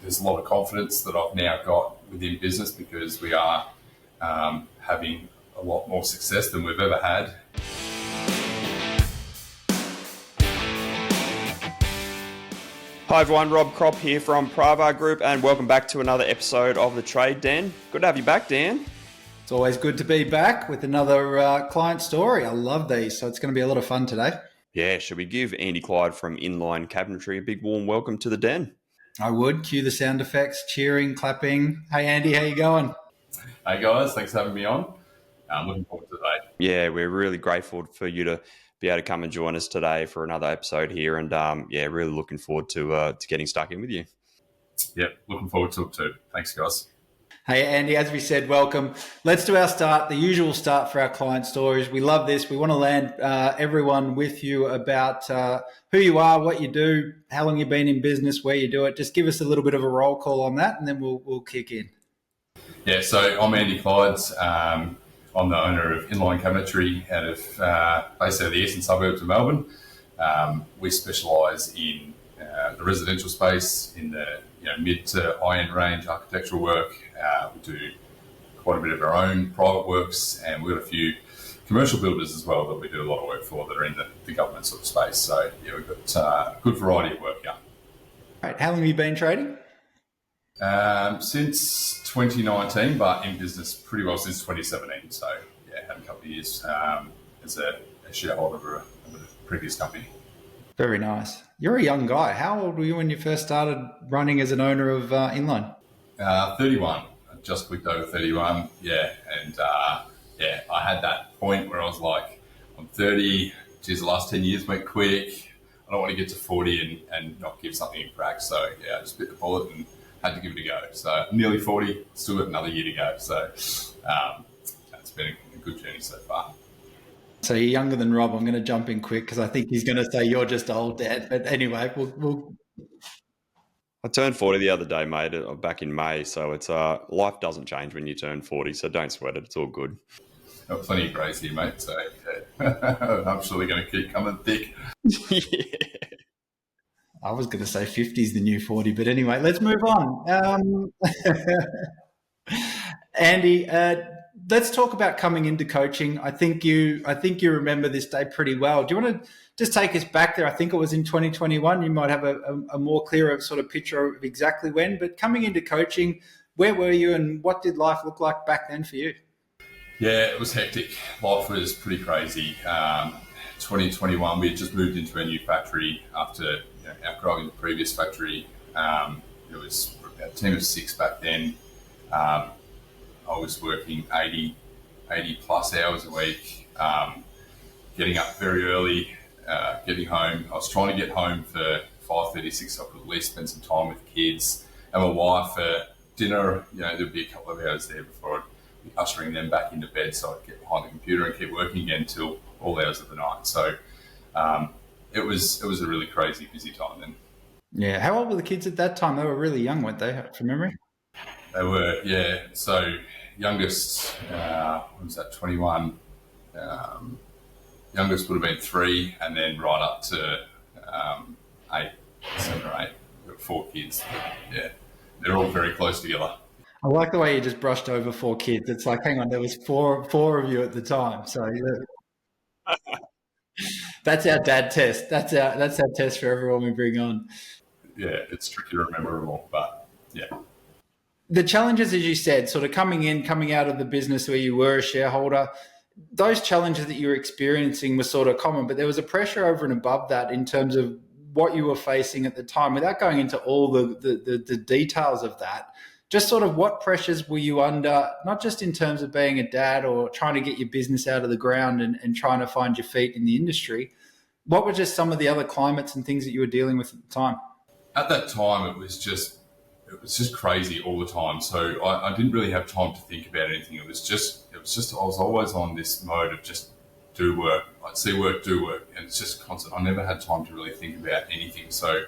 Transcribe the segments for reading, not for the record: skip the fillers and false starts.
there's a lot of confidence that I've now got within business because we are having a lot more success than we've ever had. Hi everyone, Rob Kropp here from Pravar Group, and welcome back to another episode of The Trade Den. Good to have you back, Dan. It's always good to be back with another client story. I love these, so it's going to be a lot of fun today. Yeah, should we give Andy Clyde from Inline Cabinetry a big warm welcome to the den? I would. Cue the sound effects, cheering, clapping. Hey Andy, how you going? Hey guys, thanks for having me on. I'm looking forward to today. Yeah, we're really grateful for you to be able to come and join us today for another episode here, and really looking forward to getting stuck in with you. Yep, looking forward to it too. Thanks, guys. Hey Andy, as we said, welcome. Let's do our start, the usual start for our client stories. We love this. We want to land everyone with you about who you are, what you do, how long you've been in business, where you do it. Just give us a little bit of a roll call on that, and then we'll kick in. Yeah, so I'm Andy Clyde. I'm the owner of Inline Cabinetry based out of the eastern suburbs of Melbourne. We specialise in the residential space, in the mid to high-end range architectural work. We do quite a bit of our own private works, and we've got a few commercial builders as well that we do a lot of work for that are in the government sort of space. So, yeah, we've got a good variety of work, yeah. Right. How long have you been trading? Since 2019, but in business pretty well since 2017. So, yeah, had a couple of years as a shareholder of a previous company. Very nice. You're a young guy. How old were you when you first started running as an owner of Inline? 31. I just clicked over 31. Yeah. And I had that point where I was like, I'm 30. Geez, the last 10 years went quick. I don't want to get to 40 and not give something a crack. So, yeah, I just bit the bullet and had to give it a go. So, I'm nearly 40, still got another year to go. So, it's been a good journey so far. So you're younger than Rob. I'm going to jump in quick because I think he's going to say you're just old, Dad. But anyway, we'll... I turned 40 the other day, mate, back in May. So it's life doesn't change when you turn 40, so don't sweat it. It's all good. Got plenty of grace here, mate. So I'm surely going to keep coming thick. Yeah. I was going to say 50 is the new 40, but anyway, let's move on. Andy, let's talk about coming into coaching. I think you remember this day pretty well. Do you want to just take us back there? I think it was in 2021. You might have a more clearer sort of picture of exactly when, but coming into coaching, where were you and what did life look like back then for you? Yeah, it was hectic. Life was pretty crazy. 2021, we had just moved into a new factory after outgrowing the previous factory. It was a team of 6 back then. I was working 80 plus hours a week, getting up very early, getting home. I was trying to get home for 5:36 so I could at least spend some time with the kids and my wife for dinner. There'd be a couple of hours there before I'd be ushering them back into bed so I'd get behind the computer and keep working again until all hours of the night. So it was a really crazy, busy time then. Yeah. How old were the kids at that time? They were really young, weren't they, from memory? They were, yeah. So youngest, what was that, 21? Youngest would have been 3, and then right up to 8, 7 or 8. We've got 4 kids. But yeah, they're all very close together. I like the way you just brushed over 4 kids. It's like, hang on, there was four of you at the time. So that's our dad test. That's our test for everyone we bring on. Yeah, it's tricky to remember them all, but yeah. The challenges, as you said, sort of coming out of the business where you were a shareholder, those challenges that you were experiencing were sort of common, but there was a pressure over and above that in terms of what you were facing at the time. Without going into all the details of that, just sort of what pressures were you under, not just in terms of being a dad or trying to get your business out of the ground and trying to find your feet in the industry. What were just some of the other climates and things that you were dealing with at the time? At that time, it was just crazy all the time. So I didn't really have time to think about anything. It was just I was always on this mode of just do work. I'd see work, do work, and it's just constant. I never had time to really think about anything. So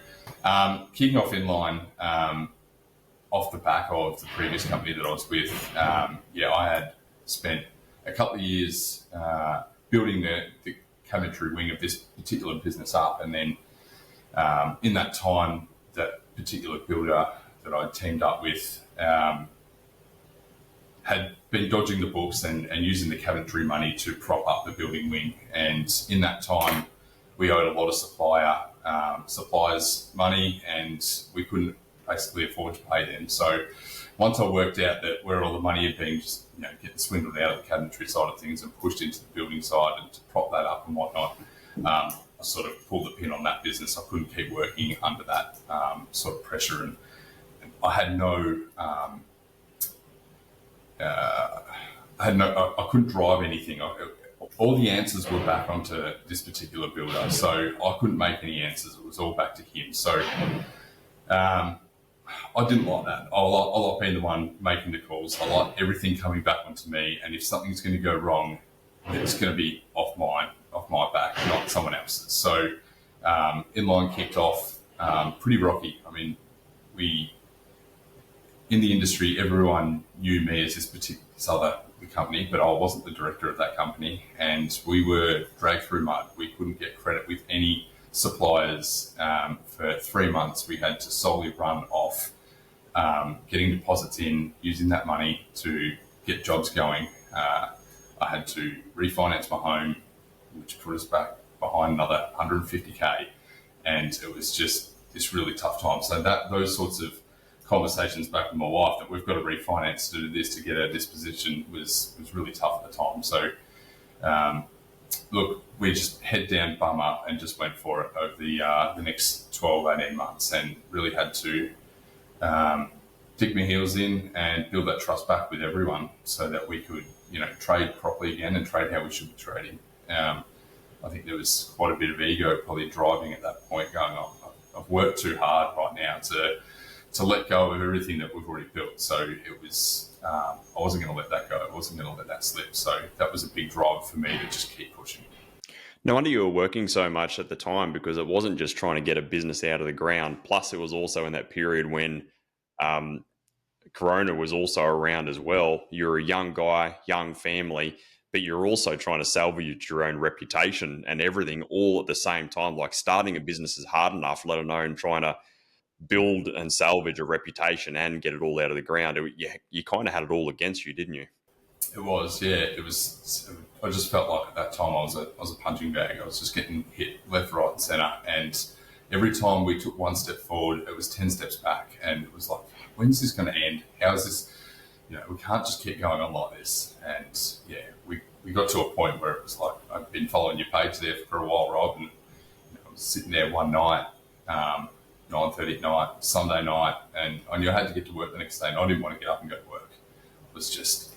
kicking off Inline, off the back of the previous company that I was with, I had spent a couple of years building the cabinetry wing of this particular business up, and then in that time, that particular builder that I teamed up with had been dodging the books and using the cabinetry money to prop up the building wing. And in that time, we owed a lot of suppliers money, and we couldn't basically afford to pay them. So once I worked out that where all the money had been just getting swindled out of the cabinetry side of things and pushed into the building side and to prop that up and whatnot, I sort of pulled the pin on that business. I couldn't keep working under that sort of pressure, and I had no. I couldn't drive anything. All the answers were back onto this particular builder, so I couldn't make any answers. It was all back to him. So I didn't like that. I like being the one making the calls. I like everything coming back onto me, and if something's going to go wrong, it's going to be off my back, not someone else's. So Inline kicked off pretty rocky. I mean, in the industry, everyone knew me as this other company, but I wasn't the director of that company, and we were dragged through mud. We couldn't get credit with any suppliers. For 3 months, we had to solely run off getting deposits in, using that money to get jobs going. I had to refinance my home, which put us back behind another 150K, and it was just this really tough time. So those sorts of conversations back with my wife that we've got to refinance to do this to get out of this position was really tough at the time. So look, we just head down, bum up, and just went for it over the next 12, 18 months, and really had to dig my heels in and build that trust back with everyone so that we could, trade properly again and trade how we should be trading. I think there was quite a bit of ego probably driving at that point, going, I've worked too hard right now to let go of everything that we've already built. So it was, I wasn't going to let that go. I wasn't going to let that slip. So that was a big drive for me to just keep pushing. No wonder you were working so much at the time, because it wasn't just trying to get a business out of the ground. Plus, it was also in that period when Corona was also around as well. You're a young guy, young family, but you're also trying to salvage your own reputation and everything all at the same time. Like, starting a business is hard enough, let alone trying to build and salvage a reputation and get it all out of the ground. You kind of had it all against you, didn't you? It was, yeah. It was. I just felt like at that time I was a punching bag. I was just getting hit left, right, and centre. And every time we took one step forward, it was 10 steps back. And it was like, when's this going to end? How is this? We can't just keep going on like this. And yeah, we got to a point where it was like, I've been following your page there for a while, Rob, and I was sitting there one night, 9:30 at night, Sunday night, and I knew I had to get to work the next day, and I didn't want to get up and go to work. It was just,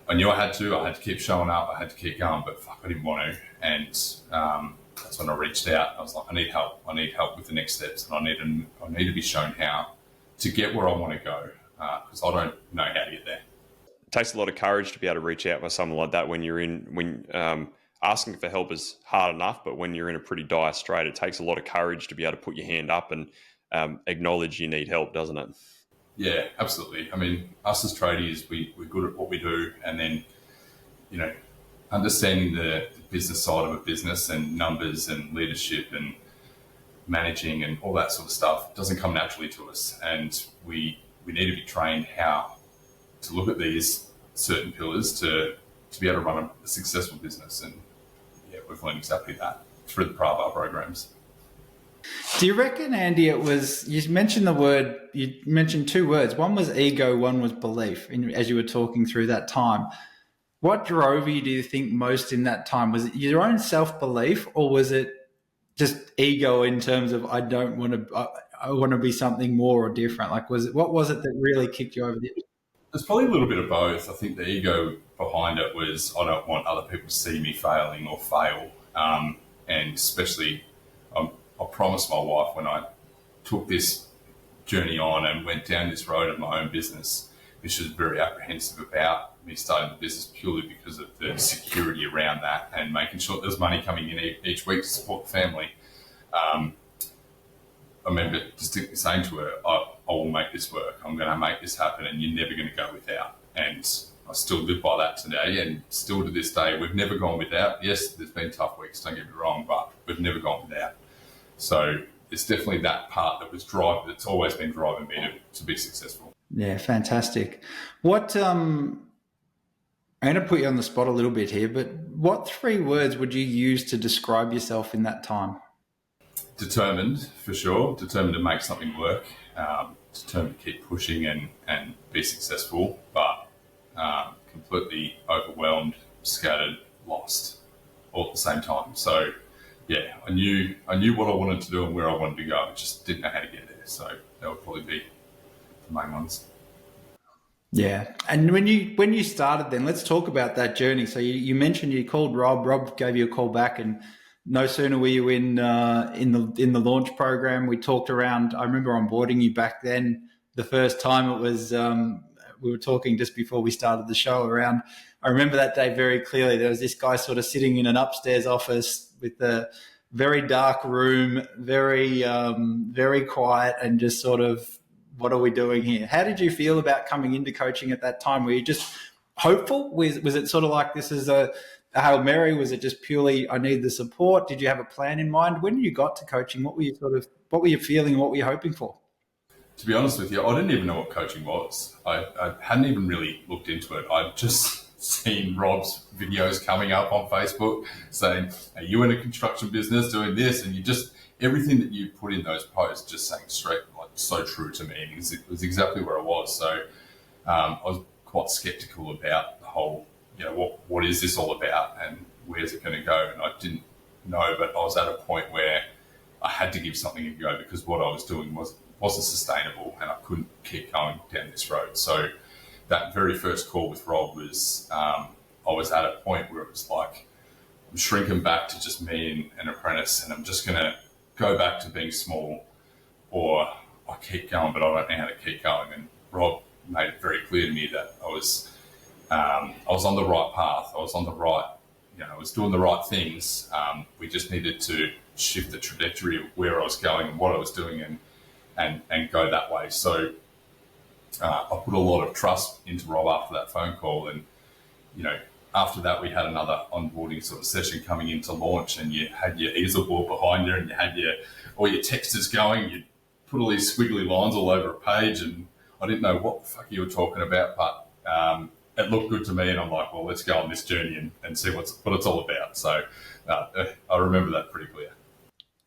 I knew I had to keep showing up, I had to keep going, but fuck, I didn't want to. And that's when I reached out. I was like, I need help with the next steps, and I need to be shown how to get where I want to go, because I don't know how to get there. It takes a lot of courage to be able to reach out by someone like that when asking for help is hard enough, but when you're in a pretty dire strait, it takes a lot of courage to be able to put your hand up and acknowledge you need help, doesn't it? Yeah, absolutely. I mean, us as tradies, we're good at what we do, and then, understanding the business side of a business and numbers and leadership and managing and all that sort of stuff doesn't come naturally to us. And we need to be trained how to look at these certain pillars to be able to run a successful business. And yeah, we've learned exactly that through the Pravar programs. Do you reckon, Andy, you mentioned two words. One was ego, one was belief, as you were talking through that time. What drove you, do you think, most in that time? Was it your own self-belief, or was it just ego in terms of I want to be something more or different? Like, what was it that really kicked you over the edge? There's probably a little bit of both. I think the ego behind it was I don't want other people to see me failing or fail. And especially, I promised my wife when I took this journey on and went down this road of my own business, which was very apprehensive about me starting the business purely because of the security around that and making sure there's money coming in each week to support the family. I remember distinctly saying to her, I will make this work. I'm going to make this happen, and you're never going to go without. And I still live by that today, and still to this day, we've never gone without. Yes, there's been tough weeks, don't get me wrong, but we've never gone without. So it's definitely that part that was that's always been driving me to be successful. Yeah, fantastic. What I'm going to put you on the spot a little bit here, but what 3 words would you use to describe yourself in that time? Determined, for sure. Determined to make something work. Determined to keep pushing and be successful, but completely overwhelmed, scattered, lost, all at the same time. So, yeah, I knew what I wanted to do and where I wanted to go. I just didn't know how to get there. So that would probably be the main ones. Yeah, and when you started, then let's talk about that journey. So you mentioned you called Rob. Rob gave you a call back, and no sooner were you in the launch program. We talked around. I remember onboarding you back then. The first time it was we were talking just before we started the show around. I remember that day very clearly. There was this guy sort of sitting in an upstairs office with a very dark room, very quiet, and just sort of, what are we doing here? How did you feel about coming into coaching at that time? Were you just hopeful? Was it sort of like this is a Hail Mary? Was it just purely, I need the support? Did you have a plan in mind? When you got to coaching, what were you feeling? What were you hoping for? To be honest with you, I didn't even know what coaching was. I hadn't even really looked into it. I'd just seen Rob's videos coming up on Facebook saying, are you in a construction business doing this? And everything that you put in those posts just saying straight, like, so true to me. It was exactly where I was. So I was quite skeptical about the whole, what is this all about and where's it going to go? And I didn't know, but I was at a point where I had to give something a go because what I was doing wasn't sustainable and I couldn't keep going down this road. So that very first call with Rob was, I was at a point where it was like, I'm shrinking back to just me and an apprentice, and I'm just going to go back to being small, or I keep going, but I don't know how to keep going. And Rob made it very clear to me that I was on the right path. I was on the right, I was doing the right things. We just needed to shift the trajectory of where I was going and what I was doing and go that way. So I put a lot of trust into Rob after that phone call. And, after that, we had another onboarding sort of session coming into launch, and you had your easel board behind you and you had all your texters going. You put all these squiggly lines all over a page, and I didn't know what the fuck you were talking about, but it looked good to me, and I'm like, well, let's go on this journey and see what it's all about. So I remember that pretty clear.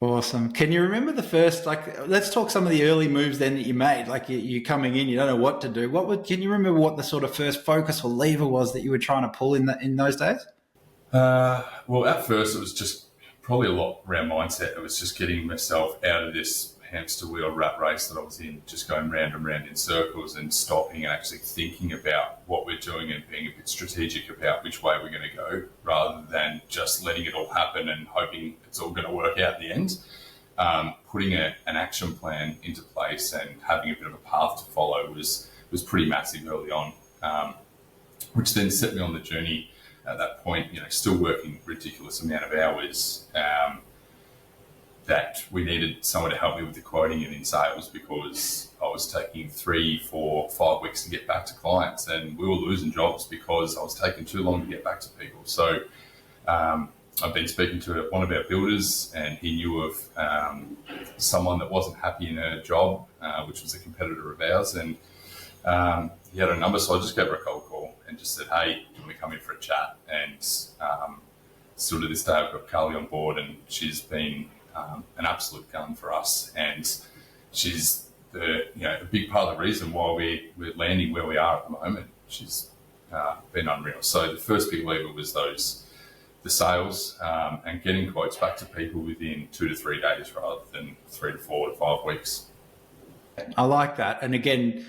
Awesome. Can you remember the first, let's talk some of the early moves then that you made, like you coming in, you don't know what to do. Can you remember what the sort of first focus or lever was that you were trying to pull in those days? Well, at first it was just probably a lot around mindset. It was just getting myself out of this hamster wheel rat race that I was in, just going round and round in circles and stopping and actually thinking about what we're doing and being a bit strategic about which way we're going to go, rather than just letting it all happen and hoping it's all going to work out in the end. Putting an action plan into place and having a bit of a path to follow was pretty massive early on, which then set me on the journey at that point, still working ridiculous amount of hours, that we needed someone to help me with the quoting and in sales, because I was taking 3, 4, 5 weeks to get back to clients, and we were losing jobs because I was taking too long to get back to people. So I've been speaking to one of our builders, and he knew of someone that wasn't happy in her job, which was a competitor of ours, and he had a number, so I just gave her a cold call and just said, hey, can we come in for a chat? And still to this day, I've got Carly on board, and she's been an absolute gun for us, and she's a big part of the reason why we're landing where we are at the moment. She's been unreal. So the first big lever was the sales, and getting quotes back to people within 2 to 3 days rather than 3 to 4 to 5 weeks. I like that. And again,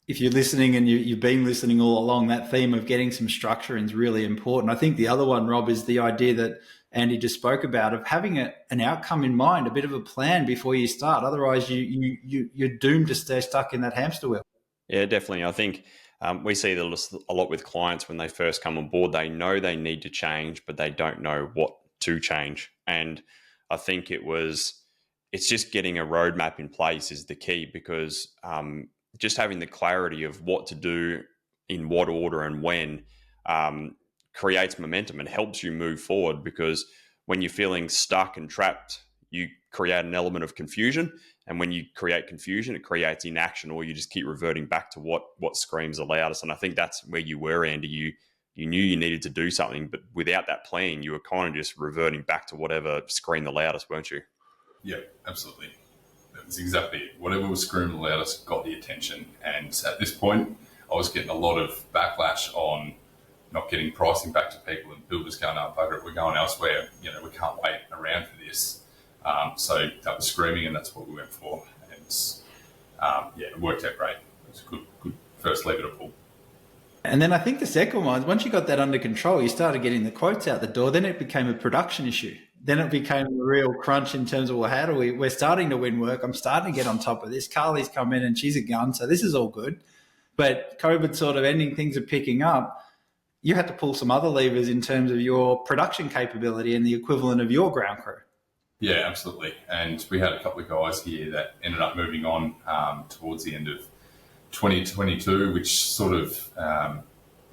if you're listening and you've been listening all along, that theme of getting some structure is really important. I think the other one, Rob, is the idea that Andy just spoke about, of having an outcome in mind, a bit of a plan before you start. Otherwise, you're doomed to stay stuck in that hamster wheel. Yeah, definitely. I think we see this a lot with clients when they first come on board. They know they need to change, but they don't know what to change. And I think it's just getting a roadmap in place is the key, because just having the clarity of what to do in what order and when creates momentum and helps you move forward. Because when you're feeling stuck and trapped, you create an element of confusion. And when you create confusion, it creates inaction, or you just keep reverting back to what screams the loudest. And I think that's where you were, Andy. You knew you needed to do something, but without that plan, you were kind of just reverting back to whatever screamed the loudest, weren't you? Yeah, absolutely. That's exactly it. Whatever was screaming the loudest got the attention. And at this point, I was getting a lot of backlash on not getting pricing back to people, and builders going, "Oh, bugger it, we're going elsewhere. You know, we can't wait around for this." So that was screaming, and that's what we went for. And it worked out great. It was a good first lever to pull. And then I think the second one, once you got that under control, you started getting the quotes out the door, then it became a production issue. Then it became a real crunch in terms of, well, how do we're starting to win work. I'm starting to get on top of this. Carly's come in and she's a gun, so this is all good. But COVID sort of ending, things are picking up. You had to pull some other levers in terms of your production capability and the equivalent of your ground crew. Yeah, absolutely. And we had a couple of guys here that ended up moving on towards the end of 2022, which sort of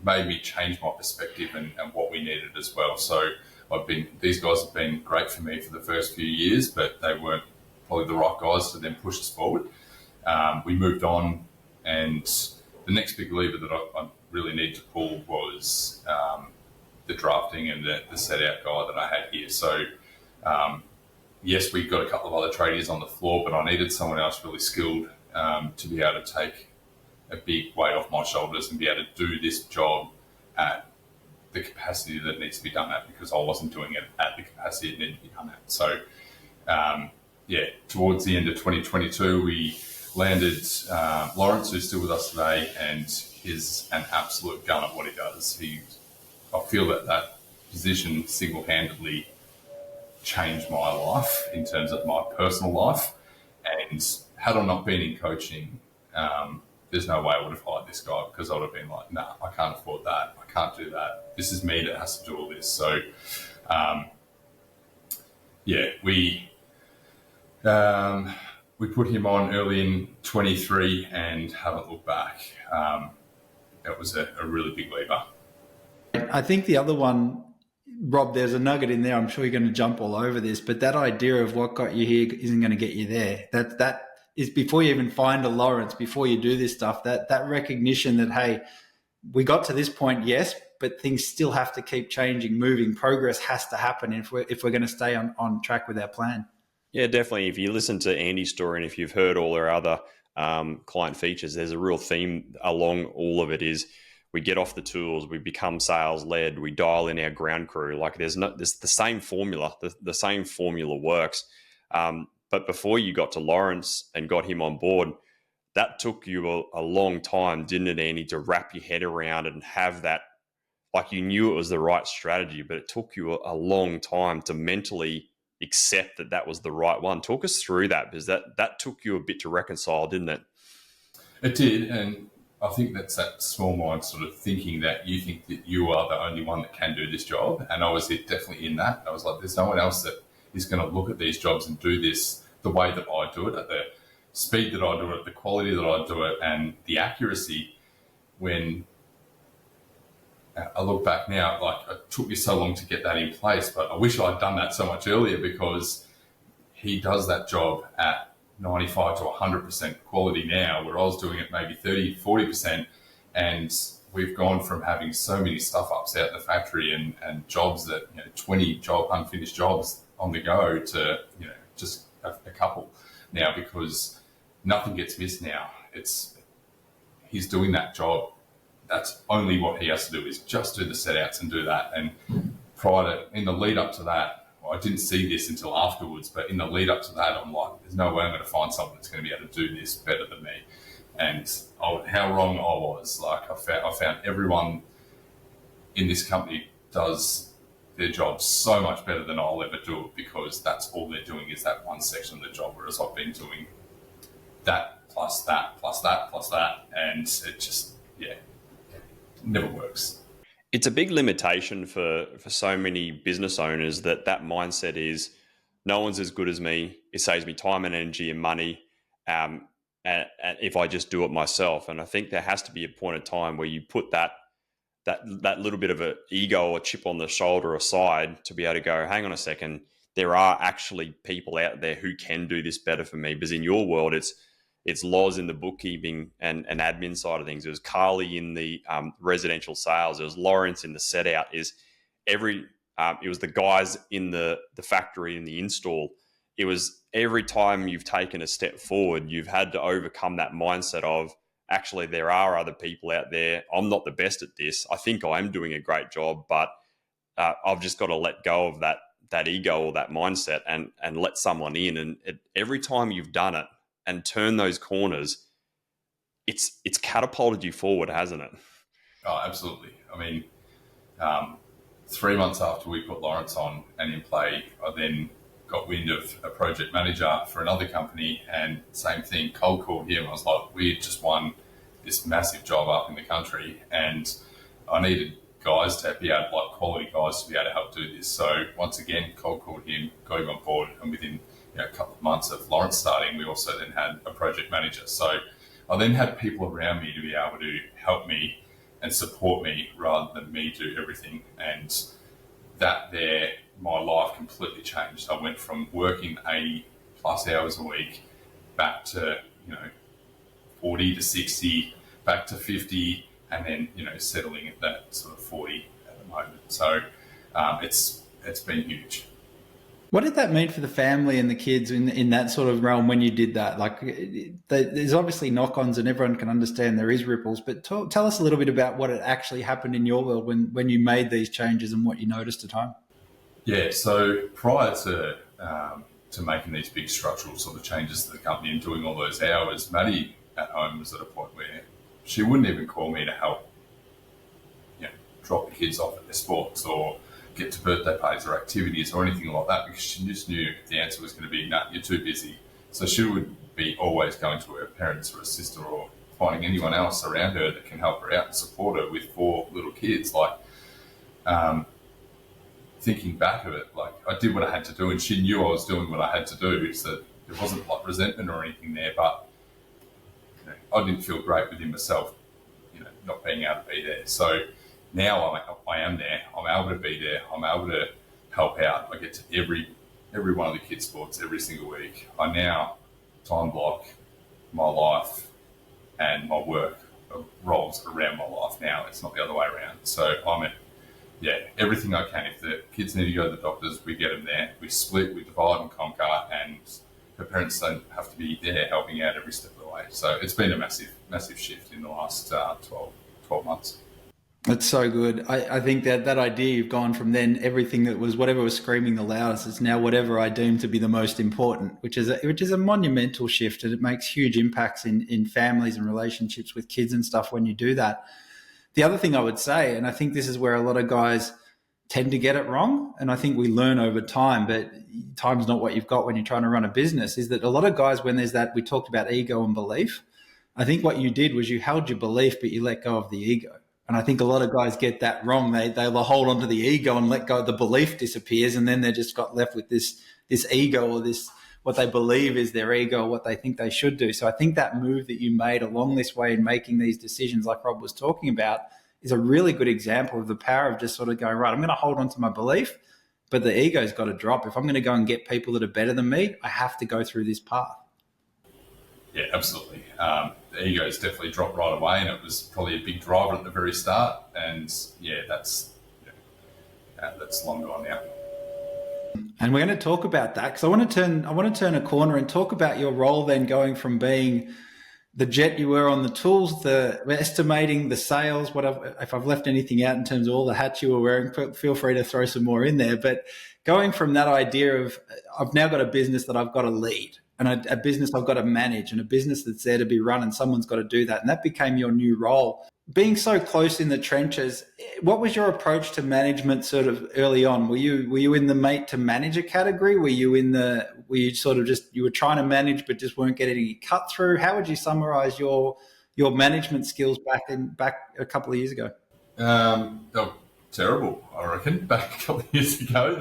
made me change my perspective and what we needed as well. So these guys have been great for me for the first few years, but they weren't probably the right guys to then push us forward. We moved on, and the next big lever that I really need to pull was the drafting and the set out guy that I had here. So yes, we got a couple of other tradies on the floor, but I needed someone else really skilled to be able to take a big weight off my shoulders and be able to do this job at the capacity that it needs to be done at, because I wasn't doing it at the capacity it needed to be done at. So, towards the end of 2022, we landed Lawrence, who's still with us today, and is an absolute gun at what he does. I feel that position single-handedly changed my life in terms of my personal life. And had I not been in coaching, there's no way I would have hired this guy, because I would have been like, nah, I can't afford that. I can't do that. This is me that has to do all this. So, we put him on early in 23 and haven't looked back. That was a really big lever. I think the other one, Rob, there's a nugget in there. I'm sure you're going to jump all over this, but that idea of what got you here isn't going to get you there. That is before you even find a Lawrence, before you do this stuff, that recognition that, hey, we got to this point, yes, but things still have to keep changing, moving. Progress has to happen if we're going to stay on track with our plan. Yeah, definitely. If you listen to Andy's story, and if you've heard all our other client features, there's a real theme along all of it is we get off the tools, we become sales led, we dial in our ground crew. Like there's the same formula, the same formula works. But before you got to Lawrence and got him on board, that took you a long time, didn't it, Andy, to wrap your head around and have that, like you knew it was the right strategy, but it took you a long time to mentally accept that was the right one. Talk us through that, because that took you a bit to reconcile, didn't it? It did, and I think that's that small mind sort of thinking that you think that you are the only one that can do this job. And I was definitely in that. I was like, there's no one else that is going to look at these jobs and do this the way that I do it, at the speed that I do it, the quality that I do it, and the accuracy. When I look back now, like it took me so long to get that in place, but I wish I'd done that so much earlier, because he does that job at 95 to 100% quality now, where I was doing it maybe 30, 40%. And we've gone from having so many stuff ups out in the factory and jobs that, 20 unfinished jobs on the go to, just a couple now, because nothing gets missed now. He's doing that job. That's only what he has to do, is just do the set outs and do that. And in the lead up to that, I didn't see this until afterwards, but in the lead up to that, I'm like, there's no way I'm going to find someone that's going to be able to do this better than me. And how wrong I was. Like I found everyone in this company does their job so much better than I'll ever do it, because that's all they're doing is that one section of the job, whereas I've been doing that plus that plus that plus that, and it just never works. It's a big limitation for so many business owners that mindset is no one's as good as me. It saves me time and energy and money if I just do it myself. And I think there has to be a point of time where you put that little bit of an ego or chip on the shoulder aside to be able to go, hang on a second, there are actually people out there who can do this better for me. Because in your world, it's Loz in the bookkeeping and admin side of things. It was Carly in the residential sales. It was Lawrence in the set out. It was the guys in the factory in the install. It was every time you've taken a step forward, you've had to overcome that mindset of, actually, there are other people out there. I'm not the best at this. I think I'm doing a great job, but I've just got to let go of that ego or that mindset and let someone in. And every time you've done it and turned those corners, it's catapulted you forward, hasn't it? Oh, absolutely. I mean, 3 months after we put Lawrence on and in play, I then got wind of a project manager for another company, and same thing, cold called him. I was like, we had just won this massive job up in the country, and I needed guys to be able, like quality guys, to be able to help do this. So once again, cold called him, got him on board, and within a couple of months of Lawrence starting, we also then had a project manager. So I then had people around me to be able to help me and support me rather than me do everything. And that there, my life completely changed. I went from working 80 plus hours a week back to, 40 to 60, back to 50, and then, settling at that sort of 40 at the moment. So it's been huge. What did that mean for the family and the kids in that sort of realm when you did that? Like, there's obviously knock-ons and everyone can understand there is ripples, but tell us a little bit about what had actually happened in your world when you made these changes and what you noticed at the time. Yeah, so prior to making these big structural sort of changes to the company and doing all those hours, Maddie at home was at a point where she wouldn't even call me to help, drop the kids off at their sports or get to birthday parties or activities or anything like that, because she just knew the answer was going to be, nah, you're too busy. So she would be always going to her parents or her sister or finding anyone else around her that can help her out and support her with 4 little kids. Like, thinking back of it, like, I did what I had to do, and she knew I was doing what I had to do. So there wasn't like resentment or anything there, but I didn't feel great within myself, not being able to be there. So now I am there. I'm able to be there. I'm able to help out. I get to every one of the kids' sports every single week. I now time block my life and my work rolls around my life now. It's not the other way around. So everything I can. If the kids need to go to the doctors, we get them there. We split, we divide and conquer, and her parents don't have to be there helping out every step of the way. So it's been a massive, massive shift in the last 12 months. That's so good. I think that idea, you've gone from then everything that was whatever was screaming the loudest, it's now whatever I deem to be the most important, which is a monumental shift, and it makes huge impacts in families and relationships with kids and stuff when you do that. The other thing I would say, and I think this is where a lot of guys tend to get it wrong, and I think we learn over time, but time's not what you've got when you're trying to run a business, is that a lot of guys, when there's that, we talked about ego and belief, I think what you did was you held your belief, but you let go of the ego. And I think a lot of guys get that wrong. They'll hold onto the ego and let go. The belief disappears, and then they just got left with this ego, or this what they believe is their ego, or what they think they should do. So I think that move that you made along this way in making these decisions, like Rob was talking about, is a really good example of the power of just sort of going, right, I'm going to hold on to my belief, but the ego's got to drop. If I'm going to go and get people that are better than me, I have to go through this path. Yeah, absolutely. The ego's definitely dropped right away, and it was probably a big driver at the very start. And that's long gone now. And we're going to talk about that, because I want to turn a corner and talk about your role then, going from being the jet you were on the tools, the estimating, the sales, if I've left anything out in terms of all the hats you were wearing, feel free to throw some more in there. But going from that idea of, I've now got a business that I've got to lead, and a business I've got to manage, and a business that's there to be run, and someone's got to do that. And that became your new role. Being so close in the trenches, what was your approach to management sort of early on? Were you in the mate to manager category? Were you you were trying to manage but just weren't getting any cut through? How would you summarize your management skills back a couple of years ago? They were terrible, I reckon. Back a couple of years ago,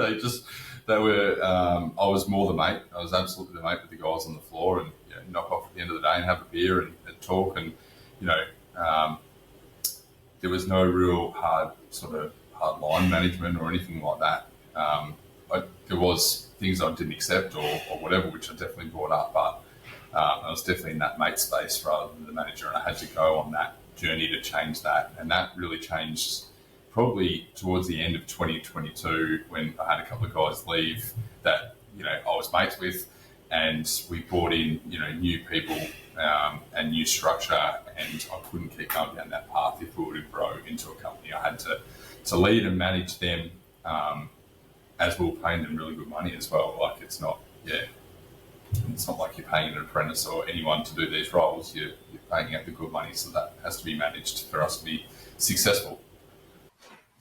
I was more the mate. I was absolutely the mate with the guys on the floor, and knock off at the end of the day and have a beer and talk, and there was no real hard line management or anything like that. There was things I didn't accept or whatever, which I definitely brought up. But I was definitely in that mate space rather than the manager, and I had to go on that journey to change that. And that really changed probably towards the end of 2022 when I had a couple of guys leave that, I was mates with, and we brought in, new people and new structure, and I couldn't keep going down that path if we were to grow into a company. I had to lead and manage them as we were paying them really good money as well. Like it's not like you're paying an apprentice or anyone to do these roles. You're paying out the good money, so that has to be managed for us to be successful.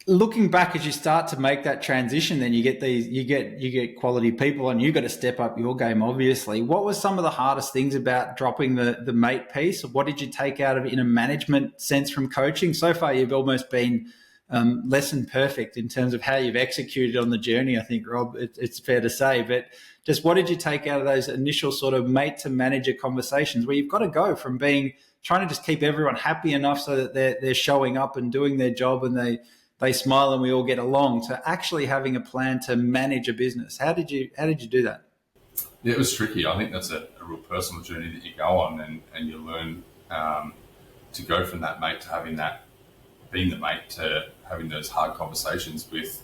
Looking back, as you start to make that transition, then you get quality people, and you've got to step up your game, obviously. What was some of the hardest things about dropping the mate piece? What did you take out of it in a management sense from coaching? So far, you've almost been less than perfect in terms of how you've executed on the journey, I think, Rob, it's fair to say. But just what did you take out of those initial sort of mate to manager conversations where you've got to go from trying to just keep everyone happy enough so that they're showing up and doing their job and they smile and we all get along, to actually having a plan to manage a business? How did you do that? Yeah, it was tricky. I think that's a real personal journey that you go on, and you learn to go from that mate to being the mate, to having those hard conversations with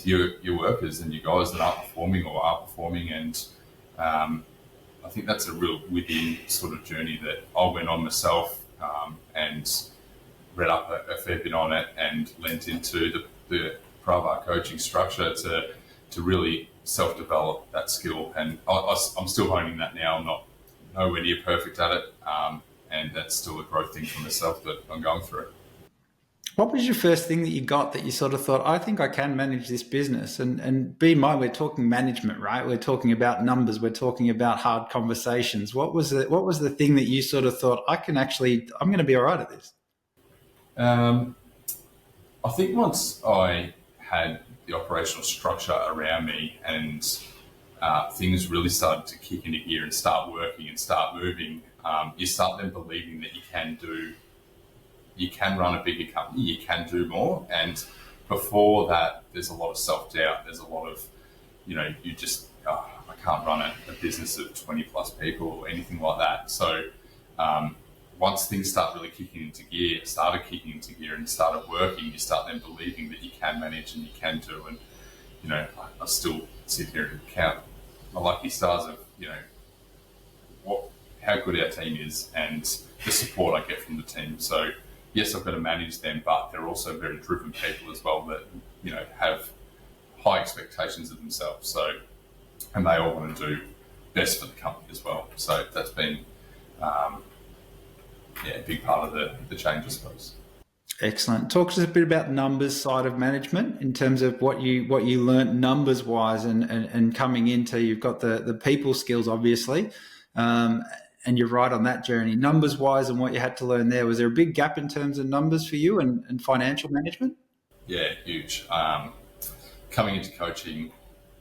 your workers and your guys that aren't performing or are performing. And I think that's a real within sort of journey that I went on myself, and read up a fair bit on it and lent into the Pravar coaching structure to really self-develop that skill. And I'm still honing that now. I'm not nowhere near perfect at it, and that's still a growth thing for myself that I'm going through. What was your first thing that you got that you sort of thought, I think I can manage this business? And be in mind, we're talking management, right? We're talking about numbers. We're talking about hard conversations. What was the thing that you sort of thought, I'm going to be all right at this? I think once I had the operational structure around me and things really started to kick into gear and start working and start moving, you start then believing that you can run a bigger company, you can do more. And before that, there's a lot of self-doubt. There's a lot of, I can't run a business of 20 plus people or anything like that. So once things started kicking into gear and started working, you start then believing that you can manage and you can do. And, I still sit here and count my lucky stars of, how good our team is and the support I get from the team. So yes, I've got to manage them, but they're also very driven people as well that, have high expectations of themselves. So, and they all want to do best for the company as well. So that's been, a big part of the change, I suppose. Excellent. Talk to us a bit about numbers side of management in terms of what you learnt numbers wise and coming into, you've got the people skills, obviously. And you're right on that journey. Numbers wise and what you had to learn there, was there a big gap in terms of numbers for you and financial management? Yeah, huge. Coming into coaching,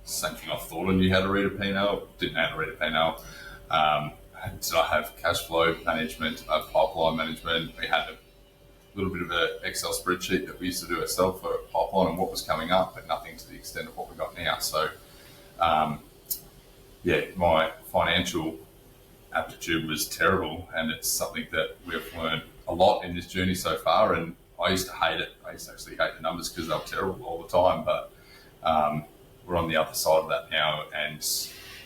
same thing I thought I knew how to read a P&L, didn't know how to read a P&L. Did I have cash flow management, pipeline management? We had a little bit of an Excel spreadsheet that we used to do ourselves for pipeline and what was coming up, but nothing to the extent of what we got now. So, my financial aptitude was terrible, and it's something that we've learned a lot in this journey so far. And I used to hate it. I used to actually hate the numbers because they were terrible all the time. But we're on the other side of that now, and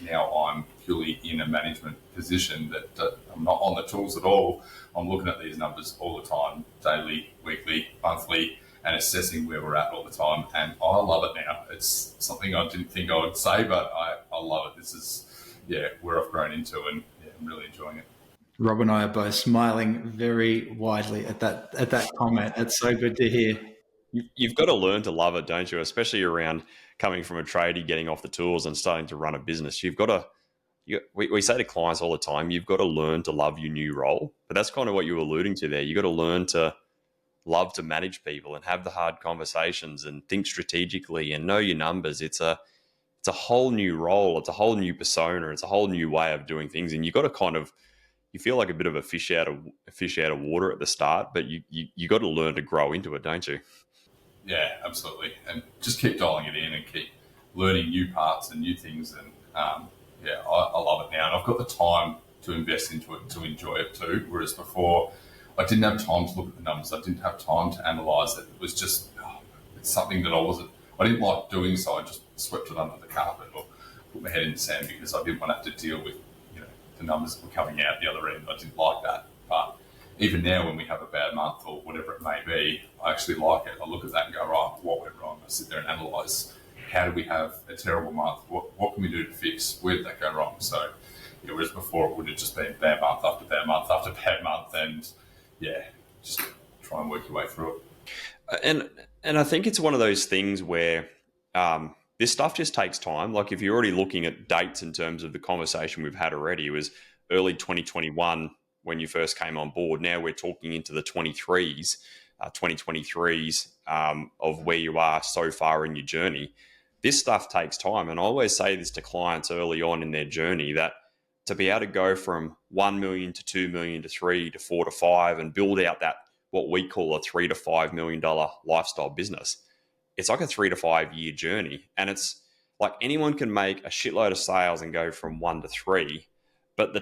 now I'm purely in a management position that I'm not on the tools at all. I'm looking at these numbers all the time, daily, weekly, monthly, and assessing where we're at all the time. And I love it now. It's something I didn't think I would say, but I love it. This is, where I've grown into, and I'm really enjoying it. Rob and I are both smiling very widely at that comment. It's so good to hear. You've got to learn to love it, don't you? Especially around coming from a tradie, getting off the tools and starting to run a business. You've got to, we say to clients all the time, you've got to learn to love your new role. But that's kind of what you were alluding to there. You've got to learn to love to manage people and have the hard conversations and think strategically and know your numbers. It's a whole new role. It's a whole new persona. It's a whole new way of doing things. And you've got to you feel like a bit of a fish out of water at the start, but you got to learn to grow into it, don't you? Yeah, absolutely. And just keep dialing it in and keep learning new parts and new things. And I love it now. And I've got the time to invest into it, to enjoy it too. Whereas before, I didn't have time to look at the numbers. I didn't have time to analyse it. It was just, it's something that I didn't like doing, so I just swept it under the carpet or put my head in the sand because I didn't want to have to deal with, the numbers that were coming out the other end. I didn't like that. But even now, when we have a bad month or whatever it may be, I actually like it. I look at that and go, right, what went wrong? I sit there and analyse, how did we have a terrible month? What can we do to fix? Where did that go wrong? So, whereas before it would have just been bad month after bad month after bad month, and just try and work your way through it. And I think it's one of those things where this stuff just takes time. Like if you're already looking at dates in terms of the conversation we've had already, it was early 2021 when you first came on board. Now we're talking into the 2023s of where you are so far in your journey. This stuff takes time. And I always say this to clients early on in their journey, that to be able to go from 1 million to 2 million to 3 to 4 to 5 and build out that what we call a $3 to $5 million lifestyle business, it's like a 3 to 5 year journey. And it's like anyone can make a shitload of sales and go from 1 to 3, but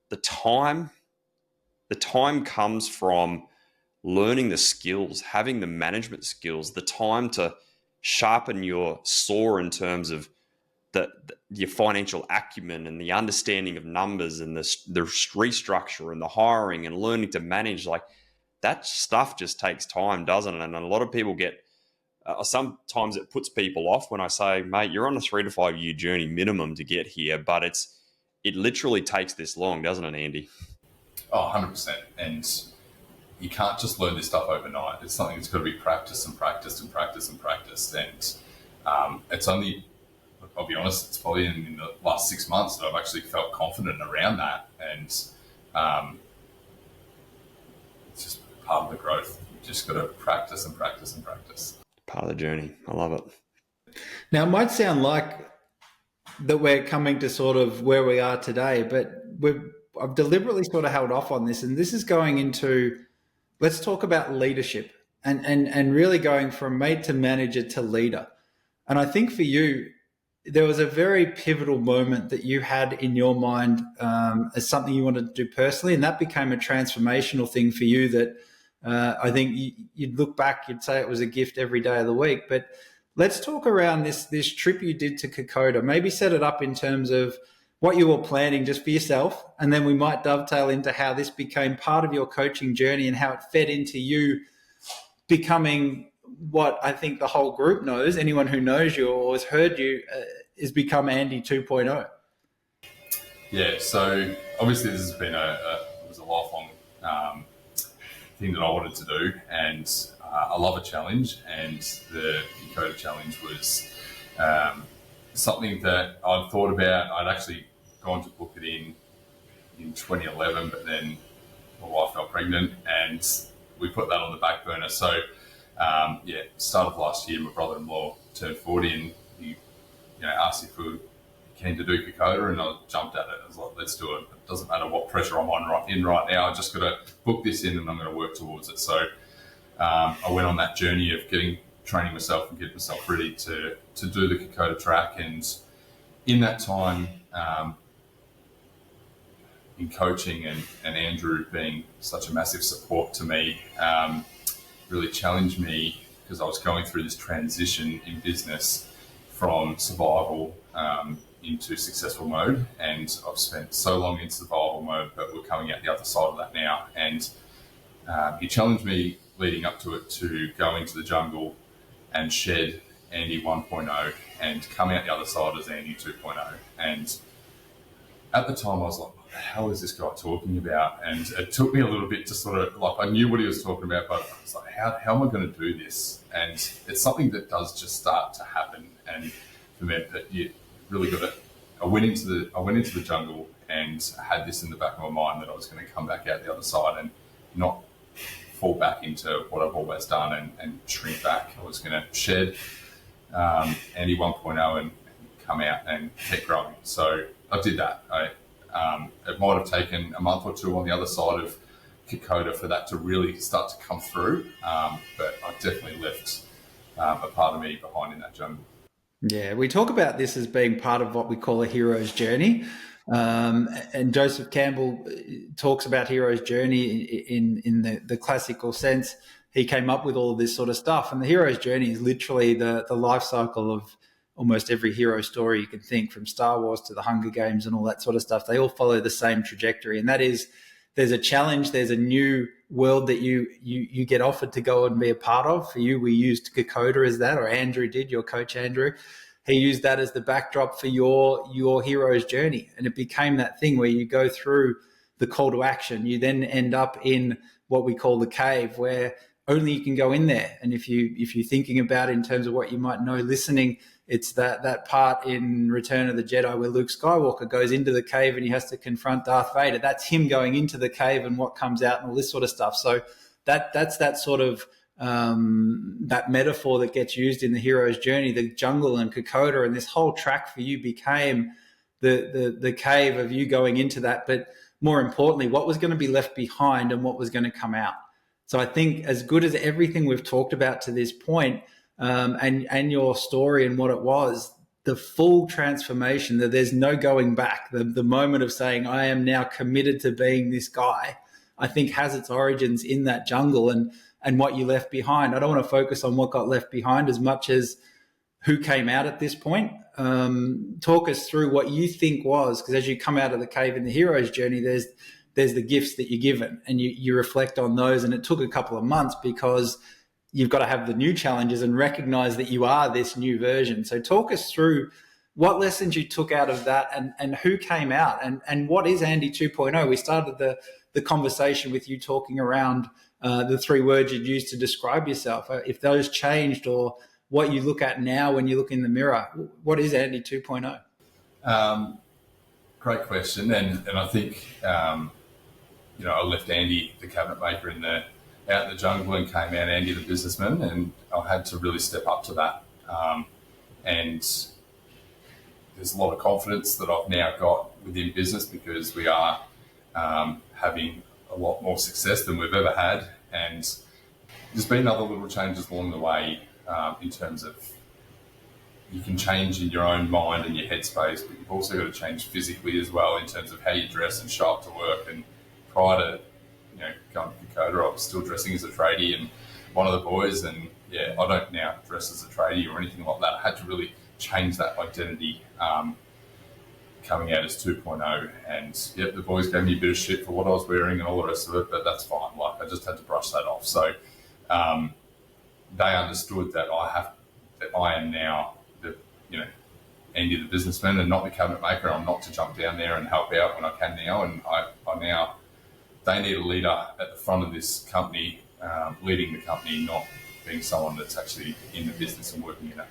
the time comes from learning the skills, having the management skills, the time to sharpen your saw in terms of your financial acumen and the understanding of numbers and the restructure and the hiring and learning to manage. Like that stuff just takes time, doesn't it? And a lot of people get, sometimes it puts people off when I say, mate, you're on a 3 to 5 year journey minimum to get here, but it literally takes this long, doesn't it, Andy? Oh, 100%. And you can't just learn this stuff overnight. It's something that's got to be practiced and practiced and practiced and practiced. And it's only, I'll be honest, it's probably in the last 6 months that I've actually felt confident around that. And it's just part of the growth. You've just got to practice and practice and practice. Part of the journey. I love it. Now, it might sound like that we're coming to sort of where we are today, but I've deliberately sort of held off on this. And this is going into, let's talk about leadership and really going from mate to manager to leader. And I think for you, there was a very pivotal moment that you had in your mind as something you wanted to do personally, and that became a transformational thing for you that I think you'd look back, you'd say it was a gift every day of the week. But let's talk around this trip you did to Kokoda. Maybe set it up in terms of what you were planning just for yourself, and then we might dovetail into how this became part of your coaching journey and how it fed into you becoming what I think the whole group knows, anyone who knows you or has heard you, is become Andy 2.0. Yeah, so obviously this has been it was a lifelong thing that I wanted to do, and I love a challenge, and the Kokoda challenge was something that I'd thought about. I'd actually gone to book it in 2011, but then my wife fell pregnant and we put that on the back burner. So start of last year, my brother-in-law turned 40 and he asked if we were keen to do Kokoda, and I jumped at it. I was like, let's do it. It doesn't matter what pressure I'm on right now. I just got to book this in and I'm going to work towards it. So I went on that journey of training myself and getting myself ready to do the Kokoda track. And in that time, in coaching and Andrew being such a massive support to me, really challenged me because I was going through this transition in business from survival into successful mode. And I've spent so long in survival mode, but we're coming out the other side of that now. And he challenged me leading up to it to go into the jungle and shed Andy 1.0 and come out the other side as Andy 2.0. And at the time I was like, what the hell is this guy talking about? And it took me a little bit to sort of, like, I knew what he was talking about, but I was like, how am I going to do this? And it's something that does just start to happen. And for me, that you really got to, I went into the jungle and I had this in the back of my mind that I was going to come back out the other side and not fall back into what I've always done and shrink back. I was going to shed Andy 1.0 and come out and keep growing. So I did that. It might have taken a month or two on the other side of Kokoda for that to really start to come through, but I definitely left a part of me behind in that jungle. Yeah, we talk about this as being part of what we call a hero's journey. And Joseph Campbell talks about hero's journey in the classical sense. He came up with all of this sort of stuff. And the hero's journey is literally the life cycle of almost every hero story you can think, from Star Wars to the Hunger Games and all that sort of stuff. They all follow the same trajectory. And that is, there's a challenge, there's a new world that you get offered to go and be a part of. For you, we used Kokoda as that, or Andrew did, your coach Andrew. He used that as the backdrop for your hero's journey. And it became that thing where you go through the call to action. You then end up in what we call the cave, where only you can go in there. And if you're thinking about it in terms of what you might know listening, it's that part in Return of the Jedi where Luke Skywalker goes into the cave and he has to confront Darth Vader. That's him going into the cave and what comes out and all this sort of stuff. So that's that sort of that metaphor that gets used in the hero's journey. The jungle and Kokoda and this whole track for you became the cave of you going into that. But more importantly, what was going to be left behind and what was going to come out. So I think, as good as everything we've talked about to this point, and your story and what it was, the full transformation, that there's no going back, the moment of saying, I am now committed to being this guy, I think has its origins in that jungle and what you left behind. I don't want to focus on what got left behind as much as who came out at this point. Talk us through what you think was, because as you come out of the cave in the hero's journey, there's the gifts that you're given, and you reflect on those. And it took a couple of months because you've got to have the new challenges and recognize that you are this new version. So talk us through what lessons you took out of that, and who came out, and what is Andy 2.0. We started the conversation with you talking around the 3 words you'd use to describe yourself. If those changed, or what you look at now when you look in the mirror, what is Andy 2.0? Great question. And I think, I left Andy, the cabinet maker, out in the jungle, and came out Andy, the businessman, and I had to really step up to that. And there's a lot of confidence that I've now got within business, because we are having a lot more success than we've ever had. And there's been other little changes along the way, in terms of, you can change in your own mind and your headspace, but you've also got to change physically as well, in terms of how you dress and show up to work. And prior to going to Kokoda, I was still dressing as a tradie and one of the boys, and I don't now dress as a tradie or anything like that. I had to really change that identity coming out as 2.0, and the boys gave me a bit of shit for what I was wearing and all the rest of it, but that's fine. Like, I just had to brush that off. So they understood that I am now Andy the businessman and not the cabinet maker. I'm not to jump down there and help out when I can now, and they need a leader at the front of this company, leading the company, not being someone that's actually in the business and working in it.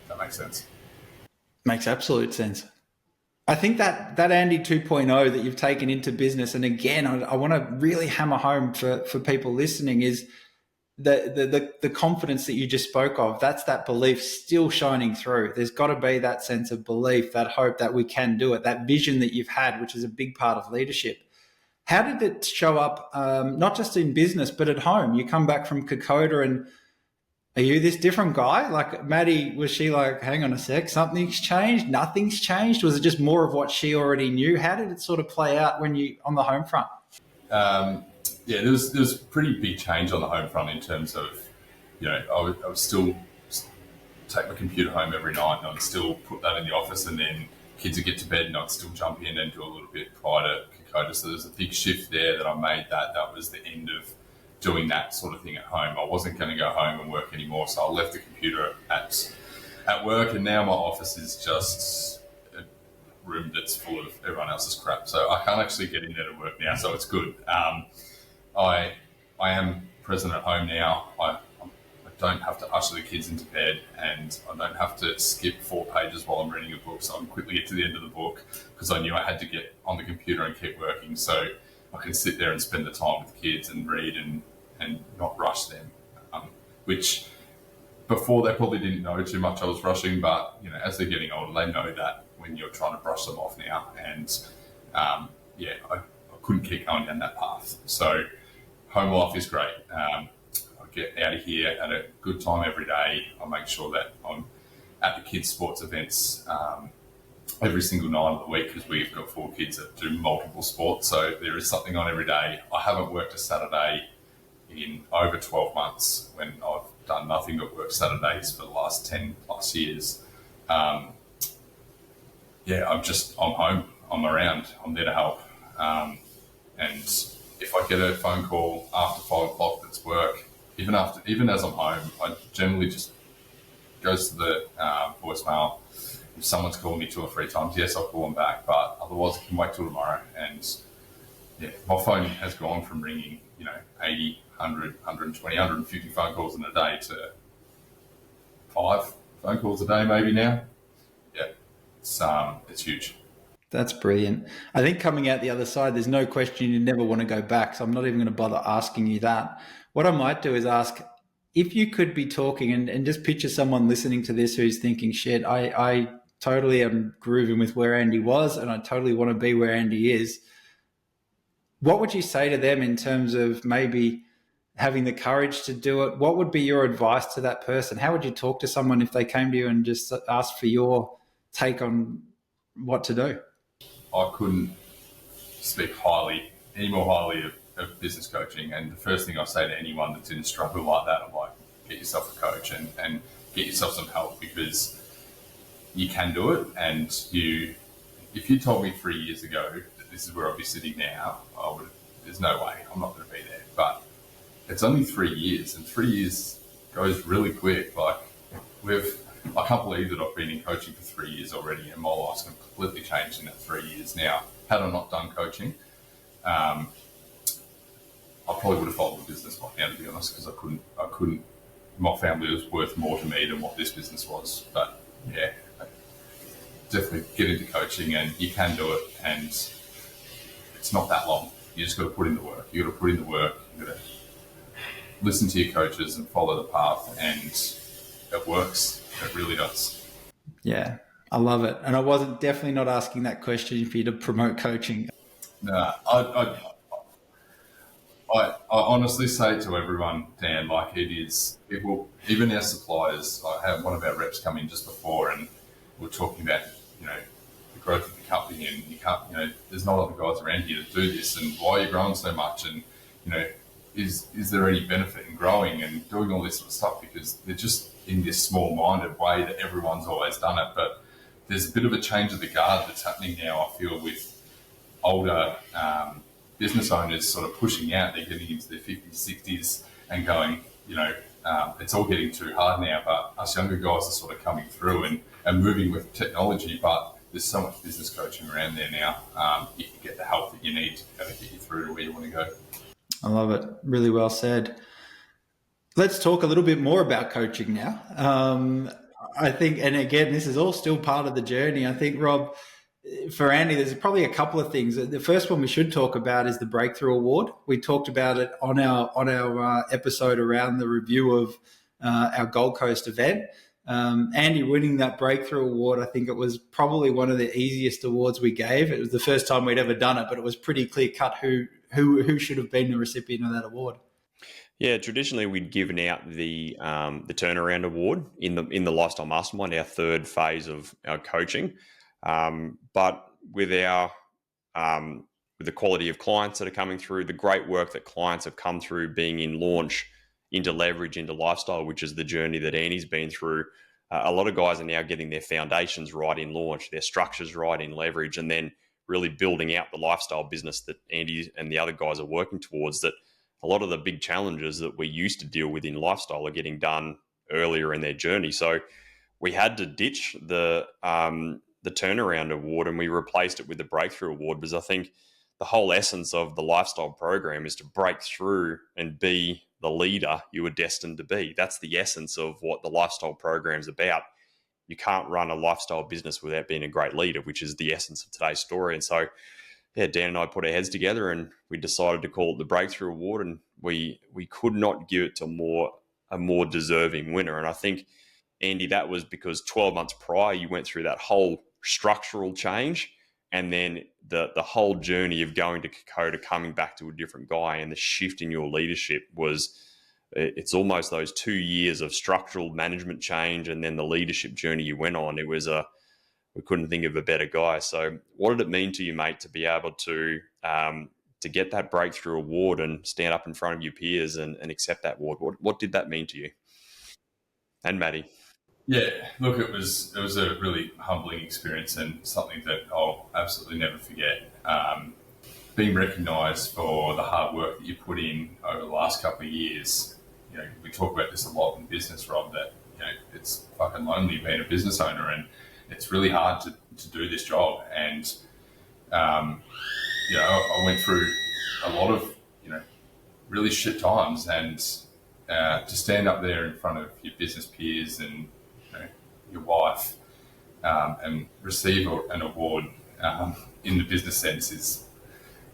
That makes sense. Makes absolute sense. I think that Andy 2.0 that you've taken into business, and again, I want to really hammer home for people listening, is the confidence that you just spoke of. That's that belief still shining through. There's got to be that sense of belief, that hope that we can do it, that vision that you've had, which is a big part of leadership. How did it show up, not just in business, but at home? You come back from Kokoda, and are you this different guy? Like, Maddie, was she like, hang on a sec, something's changed, nothing's changed? Was it just more of what she already knew? How did it sort of play out when you on the home front? There was pretty big change on the home front, in terms of, I would still take my computer home every night, and I'd still put that in the office, and then kids would get to bed and I'd still jump in and do a little bit prior to Kokoda. So there's a big shift there that I made. That was the end of doing that sort of thing at home. I wasn't going to go home and work anymore, so I left the computer at work, and now my office is just a room that's full of everyone else's crap. So I can't actually get in there to work now, so it's good. I am present at home now. I don't have to usher the kids into bed, and I don't have to skip 4 pages while I'm reading a book, so I can quickly get to the end of the book, because I knew I had to get on the computer and keep working. So I can sit there and spend the time with the kids and read and not rush them, which before they probably didn't know too much I was rushing, but as they're getting older, they know that when you're trying to brush them off now. And I couldn't keep going down that path. So home life is great. I get out of here at a good time every day. I make sure that I'm at the kids' sports events every single night of the week because we've got 4 kids that do multiple sports. So there is something on every day. I haven't worked a Saturday in over 12 months when I've done nothing but work Saturdays for the last 10 plus years. I'm home, I'm around, I'm there to help. And if I get a phone call after 5 o'clock that's work, even as I'm home, I generally just goes to the voicemail. If someone's called me 2 or 3 times, yes, I'll call them back, but otherwise I can wait till tomorrow. And my phone has gone from ringing, 80, 100, 120, 150 phone calls in a day to 5 phone calls a day maybe now. Yeah, it's huge. That's brilliant. I think coming out the other side, there's no question you never want to go back. So I'm not even going to bother asking you that. What I might do is ask if you could be talking and just picture someone listening to this who's thinking, shit, I totally am grooving with where Andy was and I totally want to be where Andy is. What would you say to them in terms of maybe having the courage to do it? What would be your advice to that person? How would you talk to someone if they came to you and just asked for your take on what to do? I couldn't speak any more highly of business coaching. And the first thing I say to anyone that's in a struggle like that, I'm like, get yourself a coach and get yourself some help because you can do it. And if you told me 3 years ago that this is where I'd be sitting now, there's no way, I'm not going to be there. But it's only 3 years and 3 years goes really quick. Like I can't believe that I've been in coaching for 3 years already and my life's completely changed in that 3 years. Now, had I not done coaching, I probably would have followed the business by now, to be honest, because I couldn't, my family was worth more to me than what this business was. But yeah, definitely get into coaching and you can do it and it's not that long. You just got to put in the work. You got to put in the work. You got to listen to your coaches and follow the path and it works. It really does. Yeah, I love it. And I wasn't definitely not asking that question for you to promote coaching. No, I honestly say to everyone, Dan, like it will, even our suppliers, I had one of our reps come in just before and we're talking about, the growth of the company and you can't, there's not other guys around here to do this and why are you growing so much and, is there any benefit in growing and doing all this sort of stuff because they're just in this small-minded way that everyone's always done it. But there's a bit of a change of the guard that's happening now, I feel, with older business owners sort of pushing out. They're getting into their 50s, 60s and going, it's all getting too hard now. But us younger guys are sort of coming through and moving with technology. But there's so much business coaching around there now. You can get the help that you need to kind of get you through to where you want to go. I love it. Really well said. Let's talk a little bit more about coaching now. I think, and again, this is all still part of the journey. I think, Rob, for Andy, there's probably a couple of things. The first one we should talk about is the Breakthrough Award. We talked about it on our episode around the review of our Gold Coast event. Andy winning that Breakthrough Award, I think it was probably one of the easiest awards we gave. It was the first time we'd ever done it, but it was pretty clear cut who should have been the recipient of that award. Yeah, traditionally we'd given out the turnaround award in the Lifestyle Mastermind, our third phase of our coaching. But with our with the quality of clients that are coming through, the great work that clients have come through being in launch, into leverage, into lifestyle, which is the journey that Andy's been through. A lot of guys are now getting their foundations right in launch, their structures right in leverage, and then really building out the lifestyle business that Andy and the other guys are working towards. That a lot of the big challenges that we used to deal with in lifestyle are getting done earlier in their journey. So we had to ditch the turnaround award and we replaced it with the Breakthrough Award, because I think the whole essence of the lifestyle program is to break through and be the leader you were destined to be. That's the essence of what the lifestyle program is about. You can't run a lifestyle business without being a great leader, which is the essence of today's story. And so, yeah, Dan and I put our heads together and we decided to call it the Breakthrough Award, and we could not give it to a more deserving winner. And I think, Andy, that was because 12 months prior, you went through that whole structural change, and then the whole journey of going to Kokoda, coming back to a different guy, and the shift in your leadership was it's almost those 2 years of structural management change and then the leadership journey you went on. It was we couldn't think of a better guy. So what did it mean to you, mate, to be able to get that breakthrough award and stand up in front of your peers and accept that award? What did that mean to you and Maddie? Yeah, look, it was a really humbling experience and something that I'll absolutely never forget. Being recognised for the hard work that you put in over the last couple of years. We talk about this a lot in business, Rob, that it's fucking lonely being a business owner, and it's really hard to do this job. And I went through a lot of really shit times, and to stand up there in front of your business peers and your wife and receive an award in the business sense is,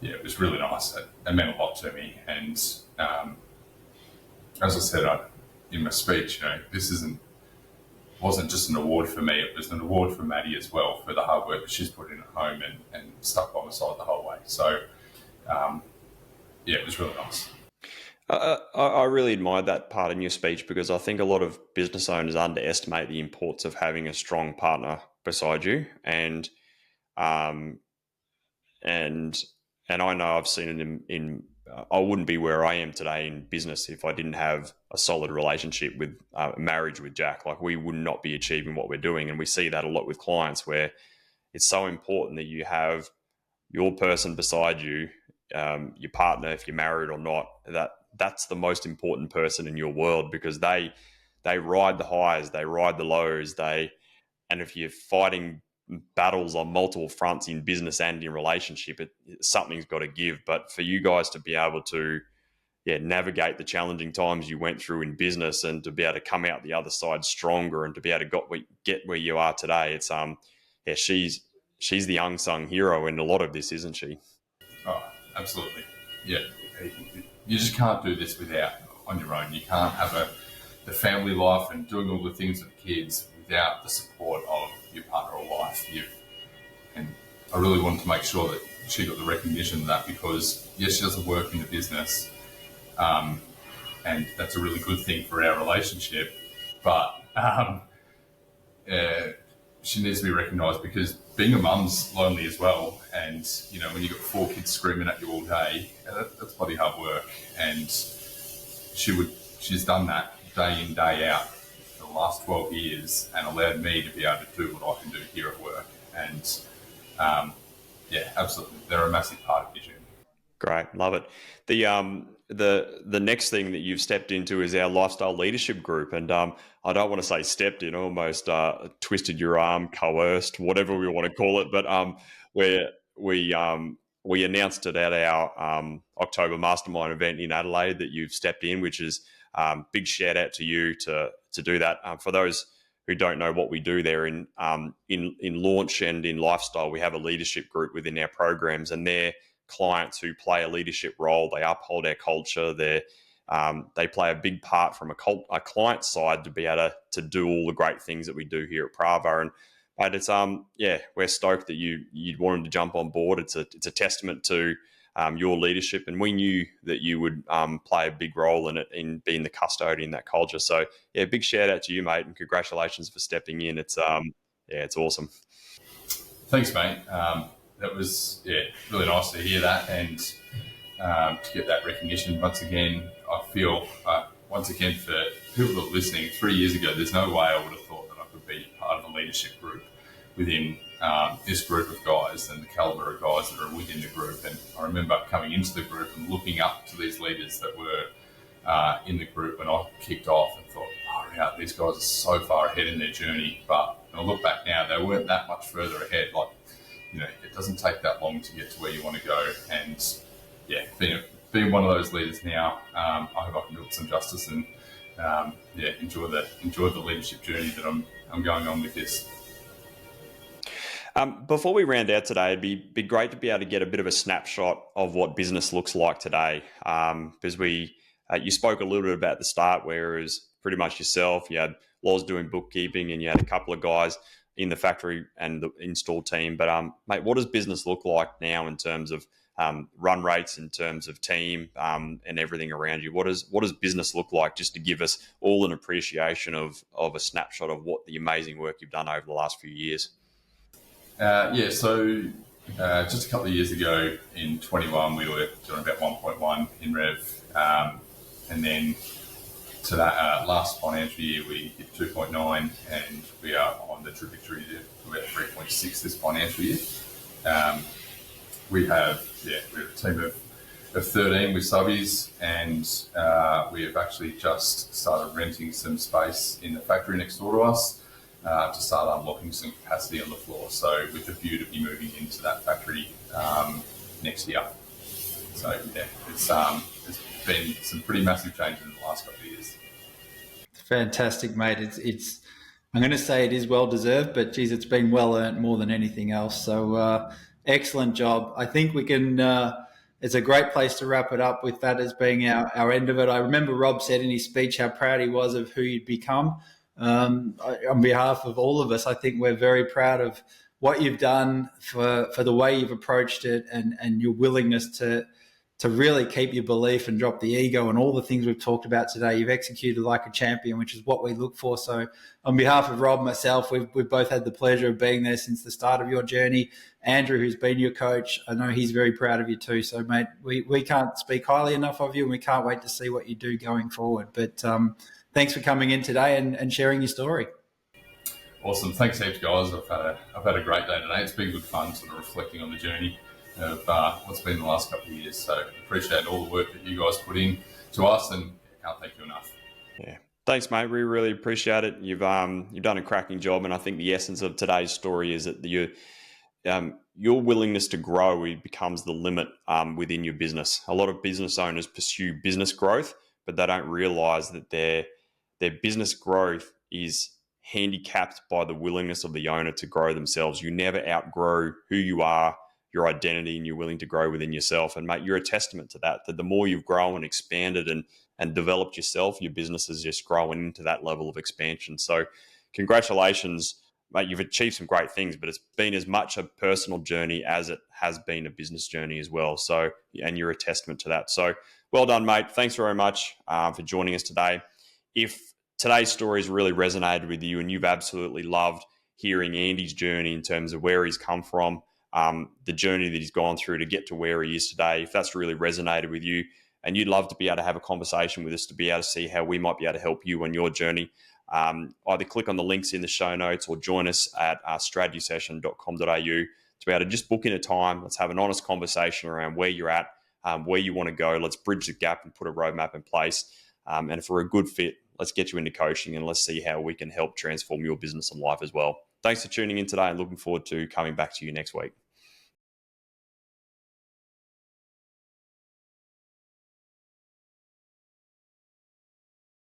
it was really nice. It meant a lot to me. And as I said in my speech, this wasn't just an award for me, it was an award for Maddie as well for the hard work that she's put in at home and stuck by my side the whole way. So, it was really nice. I really admired that part in your speech, because I think a lot of business owners underestimate the importance of having a strong partner beside you. And I know I've seen it in I wouldn't be where I am today in business if I didn't have a solid relationship with marriage with Jack. Like, we would not be achieving what we're doing. And we see that a lot with clients, where it's so important that you have your person beside you, your partner, if you're married or not, that's the most important person in your world, because they ride the highs, they ride the lows, and if you're fighting battles on multiple fronts in business and in relationship, something's got to give. But for you guys to be able to navigate the challenging times you went through in business and to be able to come out the other side stronger and to be able to get where you are today, it's she's the unsung hero in a lot of this, isn't she? Oh, absolutely. Yeah. You just can't do this on your own. You can't have the family life and doing all the things with the kids without the support of your partner or wife. And I really wanted to make sure that she got the recognition of that, because yes, she doesn't work in the business, and that's a really good thing for our relationship, but she needs to be recognised, because being a mum's lonely as well. And when you've got 4 kids screaming at you all day, that's bloody hard work. And she's done that day in, day out for the last 12 years and allowed me to be able to do what I can do here at work. And absolutely, they're a massive part of your journey. Great, love it. The next thing that you've stepped into is our lifestyle leadership group, and I don't want to say stepped in, almost twisted your arm, coerced, whatever we want to call it. But we announced it at our October Mastermind event in Adelaide that you've stepped in, which is big shout out to you to do that. For those who don't know what we do there in launch and in lifestyle, we have a leadership group within our programs, and they're clients who play a leadership role. They uphold our culture. They play a big part from a client side to be able to do all the great things that we do here at Pravar. But it's we're stoked that you wanted to jump on board. It's a testament to your leadership, and we knew that you would play a big role in it, in being the custodian that culture. So big shout out to you, mate, and congratulations for stepping in. It's it's awesome. Thanks, mate. That was really nice to hear that, and to get that recognition. Once again, I feel for people that are listening, 3 years ago, there's no way I would have thought that I could be part of a leadership group within this group of guys and the caliber of guys that are within the group. And I remember coming into the group and looking up to these leaders that were in the group when I kicked off, and thought, oh yeah, these guys are so far ahead in their journey. But when I look back now, they weren't that much further ahead. Like, it doesn't take that long to get to where you want to go. And being one of those leaders now, I hope I can do it some justice and enjoy the leadership journey that I'm going on with this. Before we round out today, it'd be great to be able to get a bit of a snapshot of what business looks like today, because you spoke a little bit about the start, where it was pretty much yourself. You had Loz doing bookkeeping, and you had a couple of guys in the factory and the install team. But mate, what does business look like now in terms of run rates in terms of team and everything around you? What does business look like, just to give us all an appreciation of a snapshot of what the amazing work you've done over the last few years? So just a couple of years ago in 21, we were doing about 1.1 in rev. And then to that last financial year, we hit 2.9, and we are on the trajectory to about 3.6 this financial year. We have a team of 13 with subbies, and we have actually just started renting some space in the factory next door to us to start unlocking some capacity on the floor. So with the view to be moving into that factory next year. So it's been some pretty massive changes in the last couple of years. Fantastic, mate. It's I'm going to say it is well deserved, but geez, it's been well earned more than anything else. So excellent job. I think we can. It's a great place to wrap it up with that as being our end of it. I remember Rob said in his speech how proud he was of who you'd become. On behalf of all of us, I think we're very proud of what you've done for the way you've approached it and your willingness to really keep your belief and drop the ego and all the things we've talked about today. You've executed like a champion, which is what we look for. So on behalf of Rob and myself, we've both had the pleasure of being there since the start of your journey. Andrew, who's been your coach, I know he's very proud of you too. So, mate, we can't speak highly enough of you, and we can't wait to see what you do going forward. But thanks for coming in today and sharing your story. Awesome. Thanks heaps, guys. I've had a great day today. It's been good fun sort of reflecting on the journey of what's been the last couple of years. So appreciate all the work that you guys put in to us, and can't thank you enough. Yeah. Thanks, mate. We really appreciate it. You've done a cracking job, and I think the essence of today's story is that your willingness to grow becomes the limit within your business. A lot of business owners pursue business growth, but they don't realise that their business growth is handicapped by the willingness of the owner to grow themselves. You never outgrow who you are, your identity, and you're willing to grow within yourself. And mate, you're a testament to that the more you've grown and expanded and developed yourself, your business is just growing into that level of expansion. So congratulations, mate. You've achieved some great things, but it's been as much a personal journey as it has been a business journey as well. So, and you're a testament to that. So well done, mate. Thanks very much for joining us today. If today's story has really resonated with you and you've absolutely loved hearing Andy's journey in terms of where he's come from, the journey that he's gone through to get to where he is today, if that's really resonated with you and you'd love to be able to have a conversation with us to be able to see how we might be able to help you on your journey, either click on the links in the show notes or join us at strategysession.com.au to be able to just book in a time. Let's have an honest conversation around where you're at, where you want to go. Let's bridge the gap and put a roadmap in place. And if we're a good fit, let's get you into coaching and let's see how we can help transform your business and life as well. Thanks for tuning in today and looking forward to coming back to you next week.